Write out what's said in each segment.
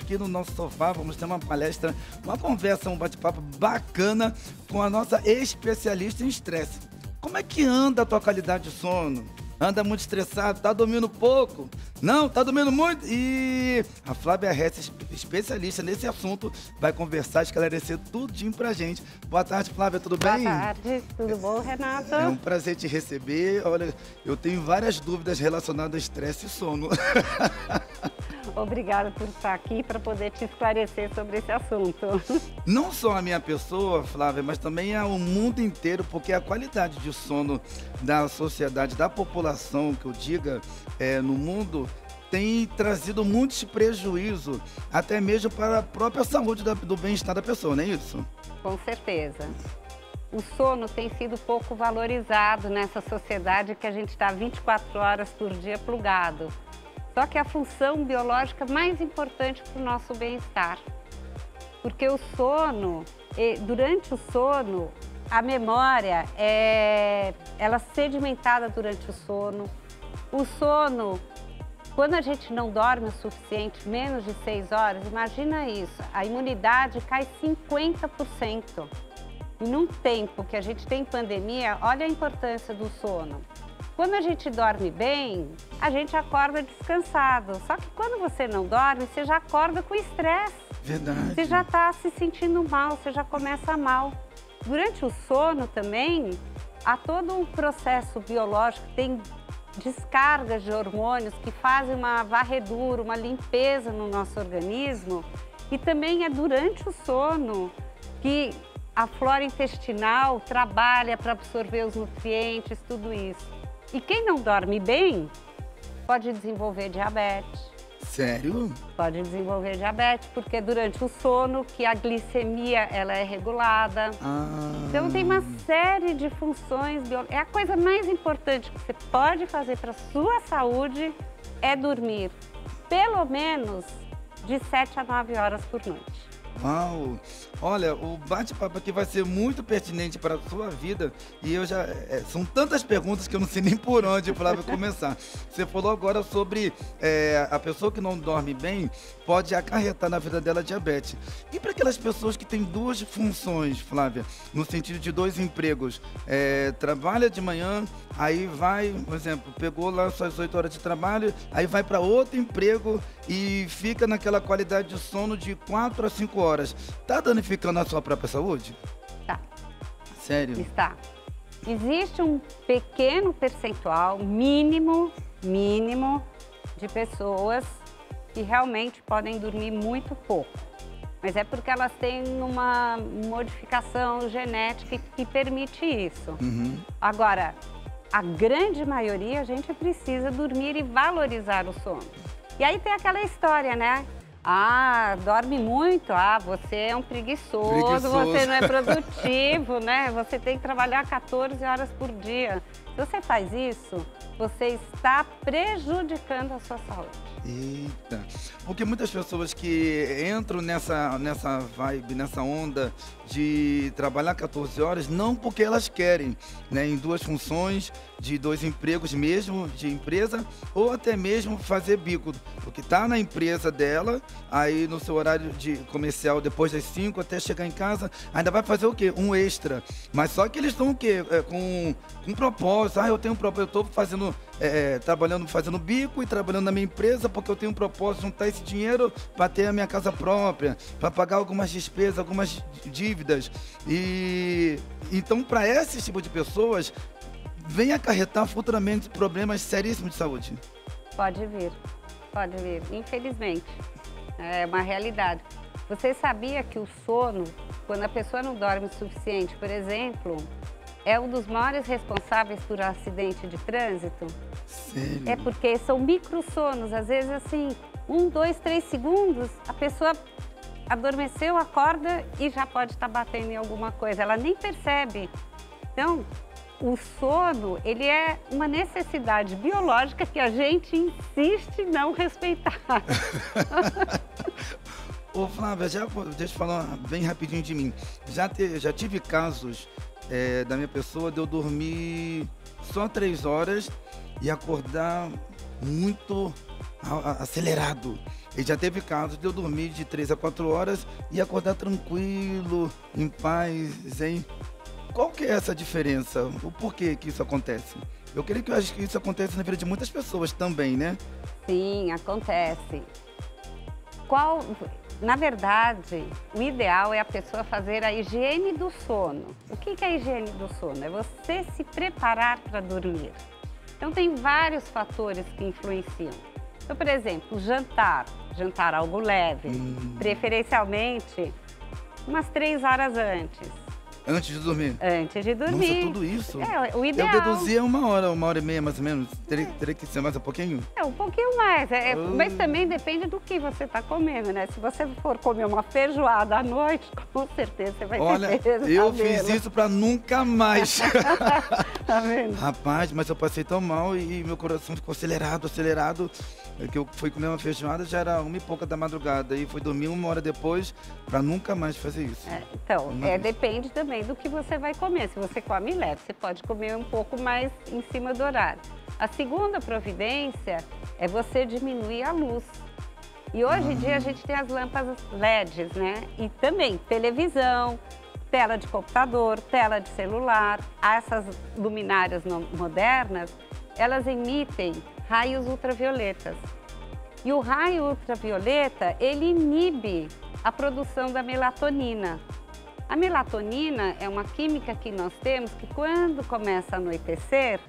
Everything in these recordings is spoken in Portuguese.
aqui no nosso sofá, vamos ter uma palestra, uma conversa, um bate-papo bacana com a nossa especialista em estresse. Como é que anda a tua qualidade de sono? Anda muito estressado? Tá dormindo pouco? Não, tá dormindo muito? E a Flávia Hetz, especialista nesse assunto, vai conversar, esclarecer tudinho pra gente. Boa tarde, Flávia, tudo bem? Boa tarde, tudo bom, Renato? É um prazer te receber. Olha, eu tenho várias dúvidas relacionadas a estresse e sono. Obrigada por estar aqui para poder te esclarecer sobre esse assunto. Não só a minha pessoa, Flávia, mas também o mundo inteiro, porque a qualidade de sono da sociedade, da população, que eu diga, no mundo, tem trazido muitos prejuízos, até mesmo para a própria saúde do bem-estar da pessoa, não é isso? Com certeza. O sono tem sido pouco valorizado nessa sociedade que a gente está 24 horas por dia plugado. Só que a função biológica mais importante para o nosso bem-estar. Porque o sono, durante o sono, a memória ela é sedimentada durante o sono. O sono, quando a gente não dorme o suficiente, menos de 6 horas, imagina isso, a imunidade cai 50%. E num tempo que a gente tem pandemia, olha a importância do sono. Quando a gente dorme bem, a gente acorda descansado. Só que quando você não dorme, você já acorda com estresse. Verdade. Você já está se sentindo mal, você já começa mal. Durante o sono também, há todo um processo biológico, tem descargas de hormônios que fazem uma varredura, uma limpeza no nosso organismo. E também é durante o sono que a flora intestinal trabalha para absorver os nutrientes, tudo isso. E quem não dorme bem pode desenvolver diabetes. Sério? Pode desenvolver diabetes, porque durante o sono que a glicemia ela é regulada. Então tem uma série de funções biológicas. É a coisa mais importante que você pode fazer para a sua saúde é dormir pelo menos de 7 a 9 horas por noite. Uau! Olha, o bate-papo aqui vai ser muito pertinente para a sua vida e eu já... são tantas perguntas que eu não sei nem por onde, Flávia, começar. Você falou agora sobre a pessoa que não dorme bem pode acarretar na vida dela diabetes. E para aquelas pessoas que têm duas funções, Flávia, no sentido de 2 empregos, trabalha de manhã, aí vai, por exemplo, pegou lá suas 8 horas de trabalho, aí vai para outro emprego e fica naquela qualidade de sono de 4 a 5 horas. Tá danificando a sua própria saúde? Tá. Sério? Está. Existe um pequeno percentual, mínimo, de pessoas que realmente podem dormir muito pouco. Mas é porque elas têm uma modificação genética que permite isso. Uhum. Agora, a grande maioria, a gente precisa dormir e valorizar o sono. E aí tem aquela história, né? Ah, dorme muito, você é um preguiçoso, você não é produtivo, né? Você tem que trabalhar 14 horas por dia. Se você faz isso, você está prejudicando a sua saúde. Eita, porque muitas pessoas que entram nessa vibe, nessa onda de trabalhar 14 horas, não porque elas querem, né, em 2 funções, de 2 empregos mesmo, de empresa, ou até mesmo fazer bico, porque tá na empresa dela, aí no seu horário de comercial, depois das 5 até chegar em casa, ainda vai fazer o quê? Um extra. Mas só que eles estão o quê? Com um propósito. Eu tenho um propósito, eu estou fazendo, trabalhando, fazendo bico e trabalhando na minha empresa, porque eu tenho um propósito de juntar esse dinheiro para ter a minha casa própria, para pagar algumas despesas, algumas dívidas. E então, para esse tipo de pessoas, vem acarretar futuramente problemas seríssimos de saúde. Pode vir, infelizmente. É uma realidade. Você sabia que o sono, quando a pessoa não dorme o suficiente, por exemplo, é um dos maiores responsáveis por acidente de trânsito? Sério? É porque são microsonos, às vezes assim, 1, 2, 3 segundos, a pessoa adormeceu, acorda e já pode estar batendo em alguma coisa, ela nem percebe. Então, o sono, ele é uma necessidade biológica que a gente insiste em não respeitar. Ô Flávia, deixa eu falar bem rapidinho de mim. Já tive casos da minha pessoa de eu dormir só 3 horas e acordar muito acelerado. E já teve casos de eu dormir de 3 a 4 horas e acordar tranquilo, em paz, hein? Qual que é essa diferença? O porquê que isso acontece? Eu creio que eu acho que isso acontece na vida de muitas pessoas também, né? Sim, acontece. Na verdade, o ideal é a pessoa fazer a higiene do sono. O que é a higiene do sono? É você se preparar para dormir. Então, tem vários fatores que influenciam. Então, por exemplo, jantar algo leve, preferencialmente umas 3 horas antes. Antes de dormir? Antes de dormir. Nossa, tudo isso? É, o ideal. Eu deduzia 1 hora e meia mais ou menos. Teria que ser mais um pouquinho? É, um pouquinho mais. Mas também depende do que você está comendo, né? Se você for comer uma feijoada à noite, com certeza você vai ter pesadelo. Eu fiz isso para nunca mais. Tá vendo? Rapaz, mas eu passei tão mal e meu coração ficou acelerado. Que eu fui comer uma feijoada, já era 1 e pouca da madrugada. E fui dormir 1 hora depois para nunca mais fazer isso. Depende também do que você vai comer. Se você come leve, você pode comer um pouco mais em cima do horário. A segunda providência é você diminuir a luz. E hoje em dia a gente tem as lâmpadas LEDs, né? E também televisão, tela de computador, tela de celular. Essas luminárias modernas, elas emitem raios ultravioletas. E o raio ultravioleta, ele inibe a produção da melatonina. A melatonina é uma química que nós temos que quando começa a anoitecer,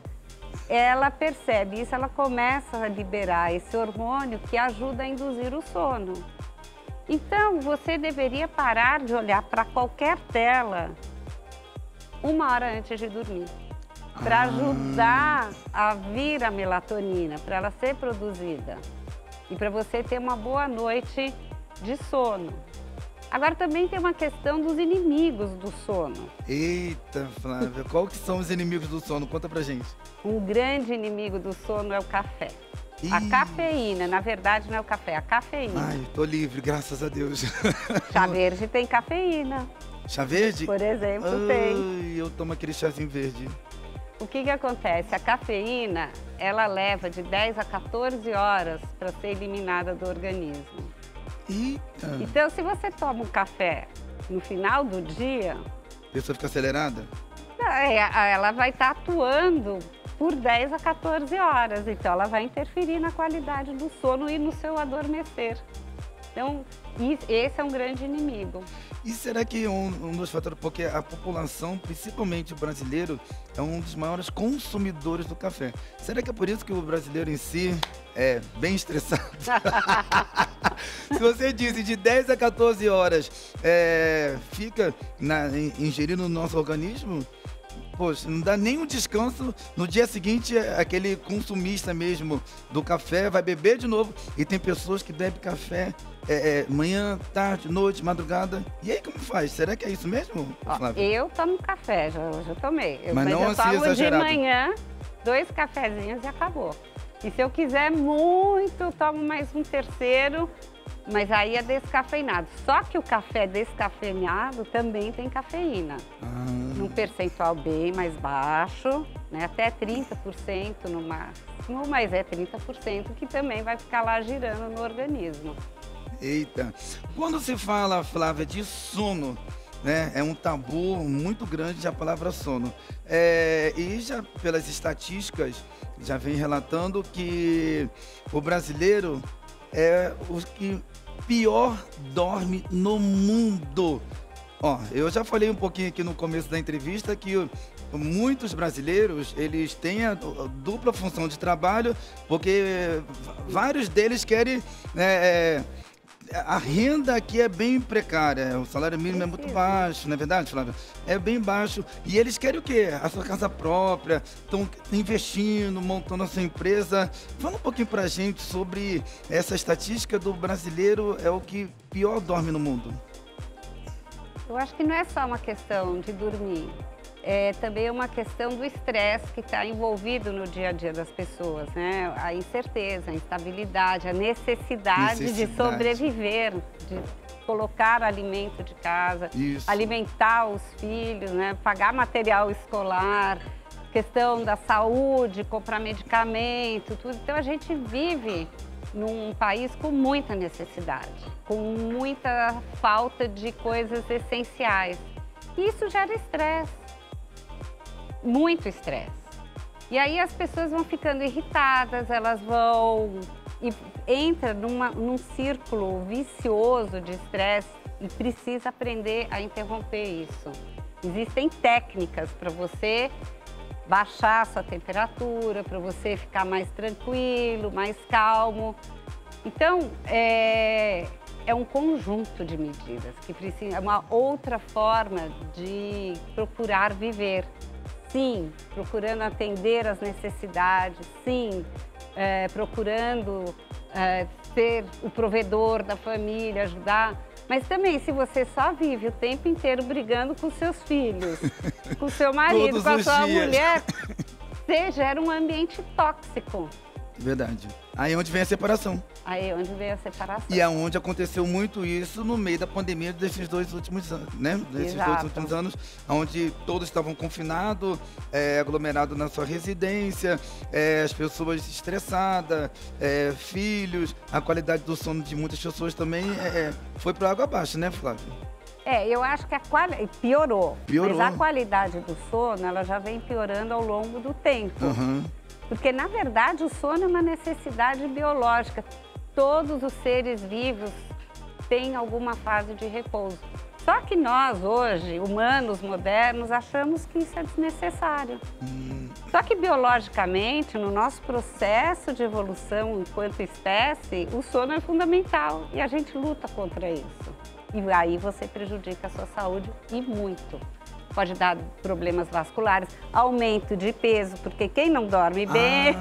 ela percebe isso, ela começa a liberar esse hormônio que ajuda a induzir o sono. Então, você deveria parar de olhar para qualquer tela 1 hora antes de dormir, para ajudar a vir a melatonina, para ela ser produzida e para você ter uma boa noite de sono. Agora também tem uma questão dos inimigos do sono. Eita, Flávia, qual que são os inimigos do sono? Conta pra gente. Um grande inimigo do sono é o café. A cafeína, na verdade não é o café, é a cafeína. Ai, tô livre, graças a Deus. Chá verde tem cafeína. Chá verde? Por exemplo, tem. Eu tomo aquele chazinho verde. O que acontece? A cafeína, ela leva de 10 a 14 horas para ser eliminada do organismo. Eita. Então, se você toma um café no final do dia... A pessoa fica acelerada? Ela vai estar atuando por 10 a 14 horas. Então, ela vai interferir na qualidade do sono e no seu adormecer. Então, esse é um grande inimigo. E será que um dos fatores, porque a população, principalmente o brasileiro, é um dos maiores consumidores do café. Será que é por isso que o brasileiro em si é bem estressado? Se você disse de 10 a 14 horas fica ingerindo no nosso organismo, poxa, não dá nem um descanso. No dia seguinte, aquele consumista mesmo do café vai beber de novo. E tem pessoas que bebem café manhã, tarde, noite, madrugada. E aí como faz? Será que é isso mesmo, Flávia? Eu tomo café, já tomei. Mas não eu assim tomo exagerado. De manhã, 2 cafezinhos e acabou. E se eu quiser muito, eu tomo mais um terceiro, mas aí é descafeinado. Só que o café descafeinado também tem cafeína. Num percentual bem mais baixo, né? Até 30% no máximo, mas é 30% que também vai ficar lá girando no organismo. Eita! Quando se fala, Flávia, de sono, né? É um tabu muito grande a palavra sono. E já pelas estatísticas, já vem relatando que o brasileiro é o que pior dorme no mundo. Eu já falei um pouquinho aqui no começo da entrevista que muitos brasileiros, eles têm a dupla função de trabalho, porque vários deles querem... a renda aqui é bem precária, o salário mínimo é muito baixo, não é verdade, Flávia? É bem baixo. E eles querem o quê? A sua casa própria, estão investindo, montando a sua empresa. Fala um pouquinho pra gente sobre essa estatística do brasileiro, é o que pior dorme no mundo. Eu acho que não é só uma questão de dormir. É também uma questão do estresse que está envolvido no dia a dia das pessoas, né? A incerteza, a instabilidade, a necessidade de sobreviver, de colocar alimento de casa, alimentar os filhos, né? Pagar material escolar, questão da saúde, comprar medicamento, tudo. Então a gente vive num país com muita necessidade, com muita falta de coisas essenciais. E isso gera estresse, muito estresse. E aí as pessoas vão ficando irritadas, elas vão... e entra num círculo vicioso de estresse e precisa aprender a interromper isso. Existem técnicas para você baixar a sua temperatura, para você ficar mais tranquilo, mais calmo. Então, é um conjunto de medidas que precisa, é uma outra forma de procurar viver. Sim, procurando atender às necessidades, sim, procurando ser o provedor da família, ajudar. Mas também, se você só vive o tempo inteiro brigando com seus filhos, com o seu marido, com a sua mulher, você gera um ambiente tóxico. Verdade. Aí é onde vem a separação. Aí é onde vem a separação. E é onde aconteceu muito isso no meio da pandemia desses 2 últimos anos, né? Desses 2 últimos anos, onde todos estavam confinados, aglomerados na sua residência, as pessoas estressadas, filhos, a qualidade do sono de muitas pessoas também foi para água abaixo, né, Flávia? Eu acho que piorou. Piorou. Mas a qualidade do sono, ela já vem piorando ao longo do tempo. Uhum. Porque, na verdade, o sono é uma necessidade biológica. Todos os seres vivos têm alguma fase de repouso. Só que nós, hoje, humanos modernos, achamos que isso é desnecessário. Só que, biologicamente, no nosso processo de evolução enquanto espécie, o sono é fundamental e a gente luta contra isso. E aí você prejudica a sua saúde e muito. Pode dar problemas vasculares, aumento de peso, porque quem não dorme bem,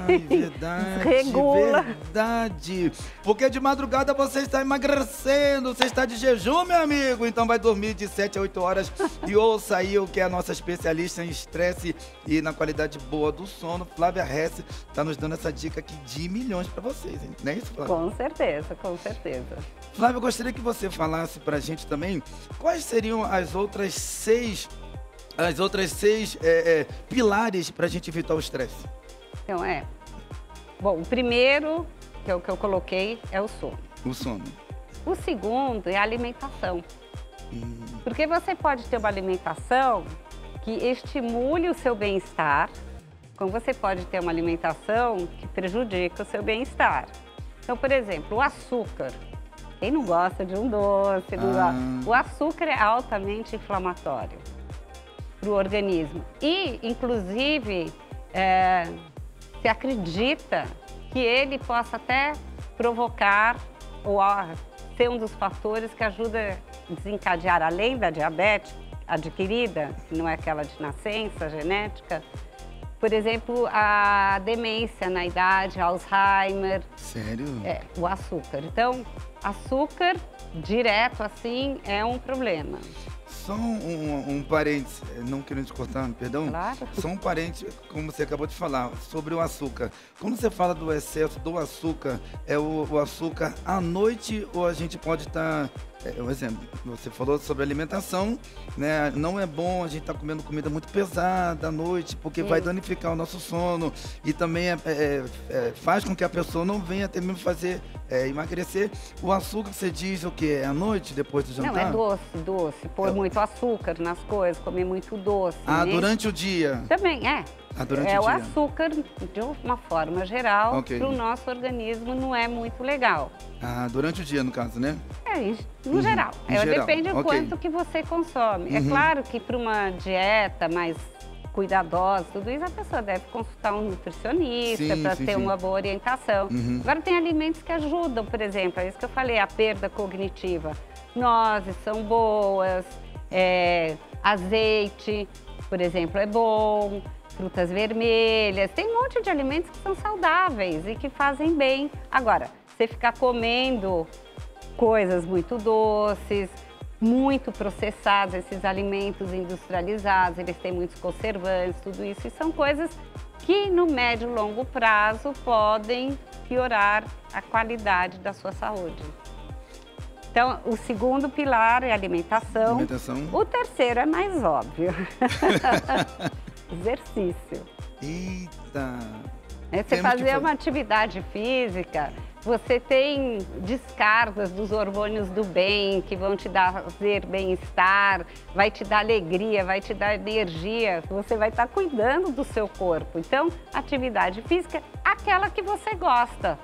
regula. Verdade. Porque de madrugada você está emagrecendo, você está de jejum, meu amigo. Então vai dormir de 7 a 8 horas e ouça aí o que é a nossa especialista em estresse e na qualidade boa do sono, Flávia Hesse, está nos dando essa dica aqui de milhões para vocês, hein? Não é isso, Flávia? Com certeza, com certeza. Flávia, eu gostaria que você falasse para a gente também quais seriam as outras seis pilares para a gente evitar o estresse. Então, bom, o primeiro, que é o que eu coloquei, é o sono. O sono. O segundo é a alimentação. Porque você pode ter uma alimentação que estimule o seu bem-estar, como você pode ter uma alimentação que prejudica o seu bem-estar. Então, por exemplo, o açúcar. Quem não gosta de um doce, o açúcar é altamente inflamatório para o organismo. E, inclusive, se acredita que ele possa até provocar ou ser um dos fatores que ajuda a desencadear, além da diabetes adquirida, que não é aquela de nascença, genética, por exemplo, a demência na idade, Alzheimer. Sério? O açúcar. Então, açúcar direto assim é um problema. Só um parênteses, não querendo te cortar, perdão. Claro. Só um parênteses, como você acabou de falar, sobre o açúcar. Quando você fala do excesso do açúcar, é o açúcar à noite ou a gente pode estar... um exemplo, você falou sobre alimentação, né? Não é bom a gente estar comendo comida muito pesada à noite, porque vai danificar o nosso sono e também faz com que a pessoa não venha até mesmo fazer emagrecer. O açúcar, você diz o que? É à noite, depois do jantar? Não, é doce. Pôr muito açúcar nas coisas, comer muito doce. Ah, né? Durante o dia? Também, durante o dia. O açúcar, de uma forma geral, Okay. para o nosso organismo não é muito legal. Durante o dia, no caso, né? No geral. Depende do Okay. quanto que você consome. É claro que para uma dieta mais cuidadosa, tudo isso, a pessoa deve consultar um nutricionista para ter uma boa orientação. Agora, tem alimentos que ajudam, por exemplo, é isso que eu falei, a perda cognitiva. Nozes são boas, azeite, por exemplo, é bom, frutas vermelhas, tem um monte de alimentos que são saudáveis e que fazem bem. Agora, você ficar comendo coisas muito doces, muito processados, esses alimentos industrializados, eles têm muitos conservantes, tudo isso, e são coisas que no médio e longo prazo podem piorar a qualidade da sua saúde. Então, o segundo pilar é a alimentação. O terceiro é mais óbvio. Exercício. Eita! Você fazer uma atividade física, você tem descargas dos hormônios do bem, que vão te trazer bem-estar, vai te dar alegria, vai te dar energia, você vai estar cuidando do seu corpo. Então, atividade física, aquela que você gosta.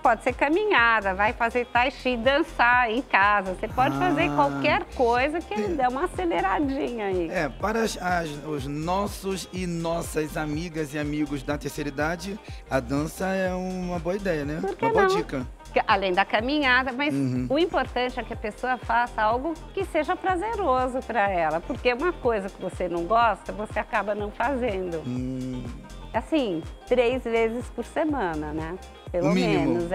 Pode ser caminhada, vai fazer tai chi, dançar em casa. Você pode fazer qualquer coisa que ele dê uma aceleradinha aí. Para os nossos e nossas amigas e amigos da terceira idade, a dança é uma boa ideia, né? Por que uma boa não? dica. Além da caminhada, mas o importante é que a pessoa faça algo que seja prazeroso para ela. Porque uma coisa que você não gosta, você acaba não fazendo. Assim, 3 vezes por semana, né? Pelo menos,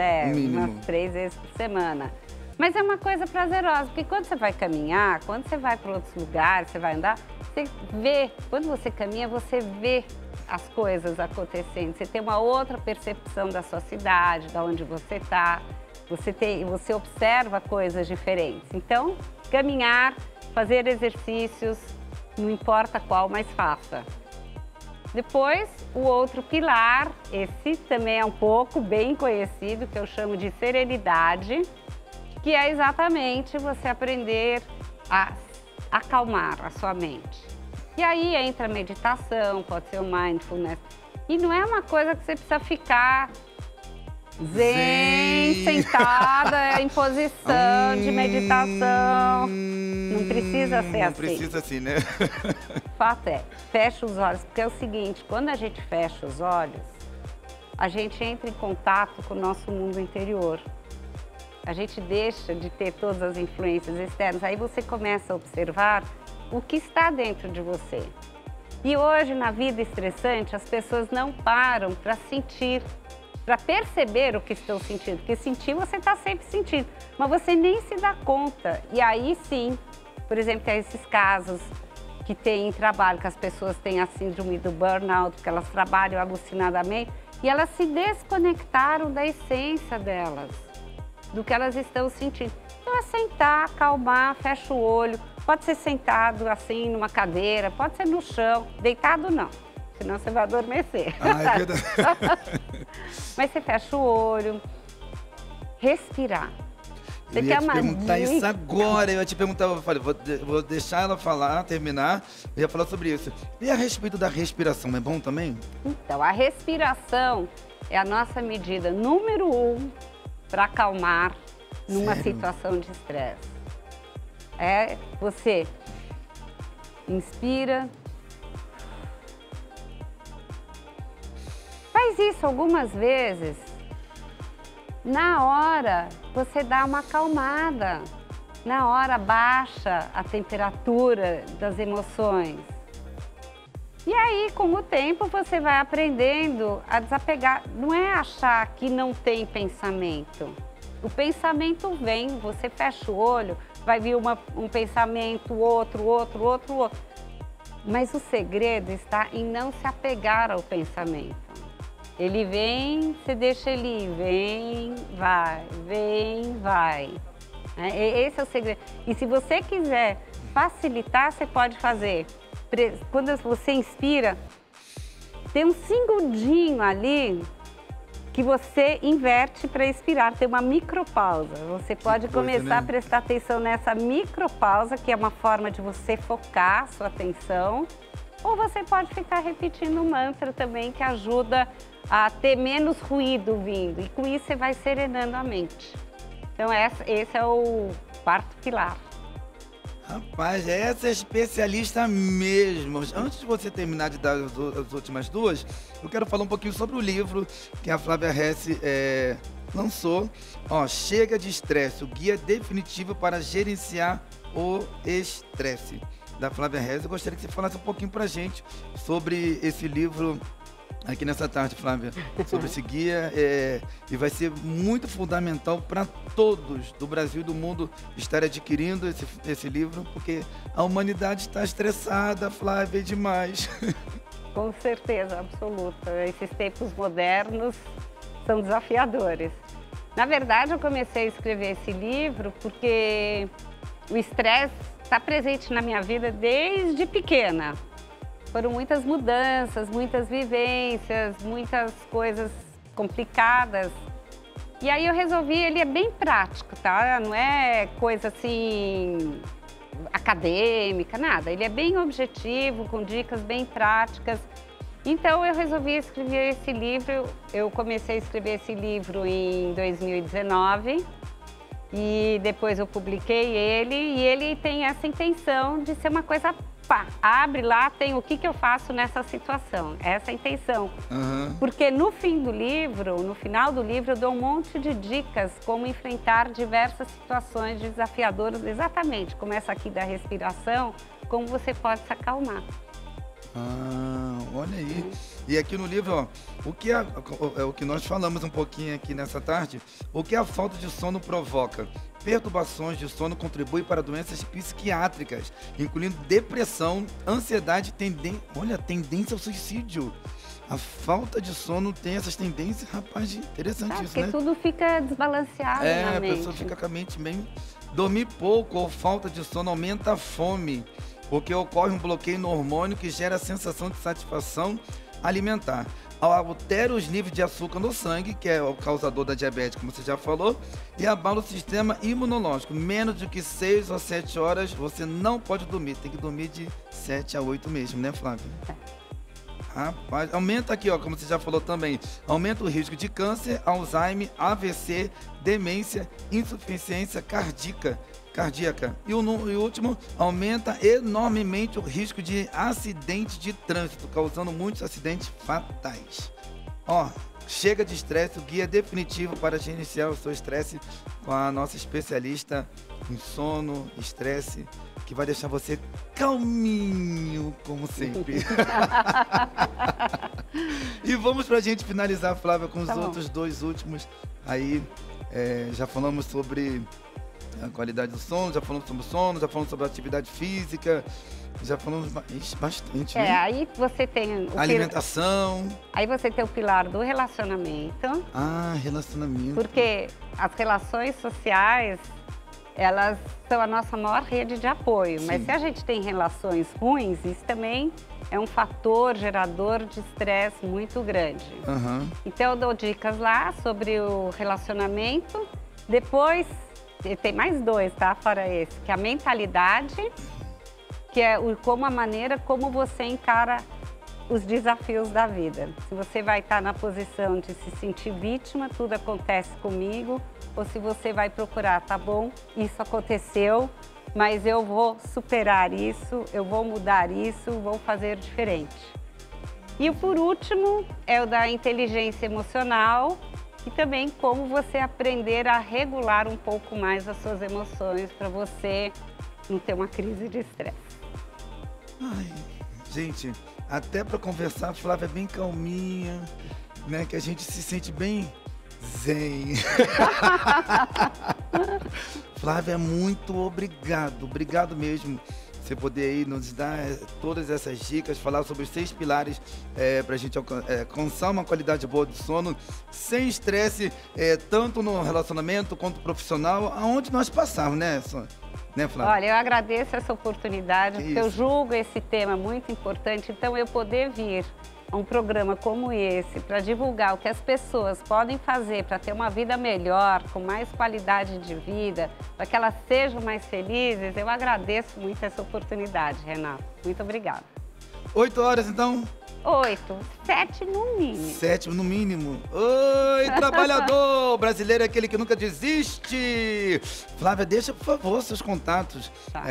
umas 3 vezes por semana. Mas é uma coisa prazerosa, porque quando você vai caminhar, quando você vai para outros lugares, você vai andar, você vê, quando você caminha, você vê as coisas acontecendo. Você tem uma outra percepção da sua cidade, de onde você está, você observa coisas diferentes. Então, caminhar, fazer exercícios, não importa qual, mas faça. Depois, o outro pilar, esse também é um pouco bem conhecido, que eu chamo de serenidade, que é exatamente você aprender a acalmar a sua mente. E aí entra a meditação, pode ser o mindfulness. E não é uma coisa que você precisa ficar zen, sentada em posição de meditação. Não precisa ser assim. Não precisa assim, né? O fato é, fecha os olhos, porque é o seguinte, quando a gente fecha os olhos, a gente entra em contato com o nosso mundo interior. A gente deixa de ter todas as influências externas, aí você começa a observar o que está dentro de você. E hoje, na vida estressante, as pessoas não param para sentir, para perceber o que estão sentindo, porque sentir você está sempre sentindo, mas você nem se dá conta. E aí sim, por exemplo, tem esses casos que tem em trabalho, que as pessoas têm a síndrome do burnout, porque elas trabalham alucinadamente, e elas se desconectaram da essência delas, do que elas estão sentindo. Então é sentar, acalmar, fecha o olho, pode ser sentado assim numa cadeira, pode ser no chão, deitado não, senão você vai adormecer. É verdade. Mas você fecha o olho, respirar. Eu ia te perguntar isso agora, eu ia te perguntar, eu falei, vou deixar ela falar, terminar, eu ia falar sobre isso. E a respeito da respiração, é bom também? Então, a respiração é a nossa medida número 1 para acalmar numa situação de estresse. É você inspira, faz isso algumas vezes. Na hora, você dá uma acalmada. Na hora, baixa a temperatura das emoções. E aí, com o tempo, você vai aprendendo a desapegar. Não é achar que não tem pensamento. O pensamento vem, você fecha o olho, vai vir um pensamento, outro. Mas o segredo está em não se apegar ao pensamento. Ele vem, você deixa ele ir, vem, vai. Esse é o segredo. E se você quiser facilitar, você pode fazer. Quando você inspira, tem um segundinho ali que você inverte para expirar, tem uma micropausa. Você pode começar a prestar atenção nessa micropausa, que é uma forma de você focar a sua atenção. Ou você pode ficar repetindo um mantra também, que ajuda a ter menos ruído vindo. E com isso você vai serenando a mente. Então esse é o 4º pilar. Rapaz, essa é especialista mesmo. Antes de você terminar de dar as últimas duas, eu quero falar um pouquinho sobre o livro que a Flávia Hesse lançou. Chega de Estresse, o guia definitivo para gerenciar o estresse. Da Flávia Hesse. Eu gostaria que você falasse um pouquinho pra gente sobre esse livro aqui nessa tarde, Flávia, sobre esse guia, e vai ser muito fundamental para todos do Brasil e do mundo estarem adquirindo esse livro, porque a humanidade está estressada, Flávia, demais. Com certeza, absoluta. Esses tempos modernos são desafiadores. Na verdade, eu comecei a escrever esse livro porque o estresse está presente na minha vida desde pequena. Foram muitas mudanças, muitas vivências, muitas coisas complicadas E aí eu resolvi, ele é bem prático, tá? Não é coisa assim acadêmica, nada. Ele é bem objetivo, com dicas bem práticas. Então eu resolvi escrever esse livro. Eu comecei a escrever esse livro em 2019 e depois eu publiquei ele. E ele tem essa intenção de ser uma coisa pá, abre lá, tem o que eu faço nessa situação. Essa é a intenção. Porque no fim do livro, no final do livro, eu dou um monte de dicas como enfrentar diversas situações desafiadoras, exatamente como essa aqui da respiração, como você pode se acalmar. Olha aí. E aqui no livro, ó, o que nós falamos um pouquinho aqui nessa tarde, o que a falta de sono provoca? Perturbações de sono contribuem para doenças psiquiátricas, incluindo depressão, ansiedade e tendência ao suicídio. A falta de sono tem essas tendências, rapaz, interessante isso, né? Porque tudo fica desbalanceado na mente. A pessoa fica com a mente bem... Dormir pouco ou falta de sono aumenta a fome, porque ocorre um bloqueio no hormônio que gera a sensação de satisfação alimentar. Altera os níveis de açúcar no sangue, que é o causador da diabetes, como você já falou, e abala o sistema imunológico. Menos do que 6 ou 7 horas você não pode dormir. Tem que dormir de 7 a 8 mesmo, né, Flávia? Rapaz, aumenta aqui, ó, como você já falou também, aumenta o risco de câncer, Alzheimer, AVC, demência, insuficiência cardíaca. E o último, aumenta enormemente o risco de acidente de trânsito, causando muitos acidentes fatais. Ó, chega de estresse, o guia definitivo para gerenciar o seu estresse com a nossa especialista em sono, estresse, que vai deixar você calminho, como sempre. E vamos pra gente finalizar, Flávia, com os outros dois últimos. Aí, já falamos sobre a qualidade do sono, já falamos sobre o sono, já falamos sobre a atividade física, já falamos bastante, né? Aí você tem... alimentação. Aí você tem o pilar do relacionamento. Relacionamento. Porque as relações sociais, elas são a nossa maior rede de apoio. Sim. Mas se a gente tem relações ruins, isso também é um fator gerador de estresse muito grande. Então eu dou dicas lá sobre o relacionamento. Depois, tem mais dois, tá? Fora esse, que é a mentalidade, que é a maneira como você encara os desafios da vida. Se você vai estar na posição de se sentir vítima, tudo acontece comigo, ou se você vai procurar, tá bom, isso aconteceu, mas eu vou superar isso, eu vou mudar isso, vou fazer diferente. E o por último é o da inteligência emocional, e também como você aprender a regular um pouco mais as suas emoções para você não ter uma crise de estresse. Ai, gente, até para conversar, a Flávia é bem calminha, né? Que a gente se sente bem zen. Flávia, muito obrigado mesmo. Você poder aí nos dar todas essas dicas, falar sobre os 6 pilares para a gente alcançar uma qualidade boa de sono, sem estresse, tanto no relacionamento quanto profissional, aonde nós passarmos, né, Flávia? Olha, eu agradeço essa oportunidade, porque eu julgo esse tema muito importante, então eu poder vir a um programa como esse para divulgar o que as pessoas podem fazer para ter uma vida melhor, com mais qualidade de vida, para que elas sejam mais felizes, eu agradeço muito essa oportunidade, Renato. Muito obrigada. 8 horas, então? 8, 7 no mínimo. 7 no mínimo. Oi, trabalhador! Brasileiro é aquele que nunca desiste. Flávia, deixa, por favor, seus contatos. Tá.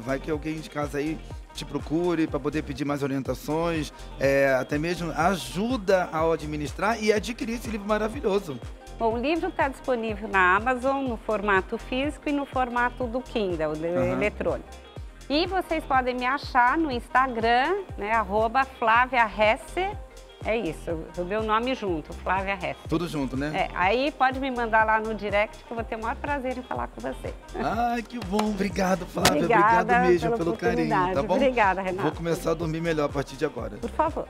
Vai que alguém de casa aí te procure para poder pedir mais orientações, até mesmo ajuda a administrar e adquirir esse livro maravilhoso. Bom, o livro está disponível na Amazon, no formato físico e no formato do Kindle, eletrônico. E vocês podem me achar no Instagram, né, @FláviaHesse. É isso, o meu nome junto, Flávia Hesse. Tudo junto, né? Aí pode me mandar lá no direct que eu vou ter o maior prazer em falar com você. Ai, que bom. Obrigado, Flávia. Obrigado mesmo pelo carinho, tá bom? Obrigada, Renata. Vou começar a dormir melhor a partir de agora. Por favor.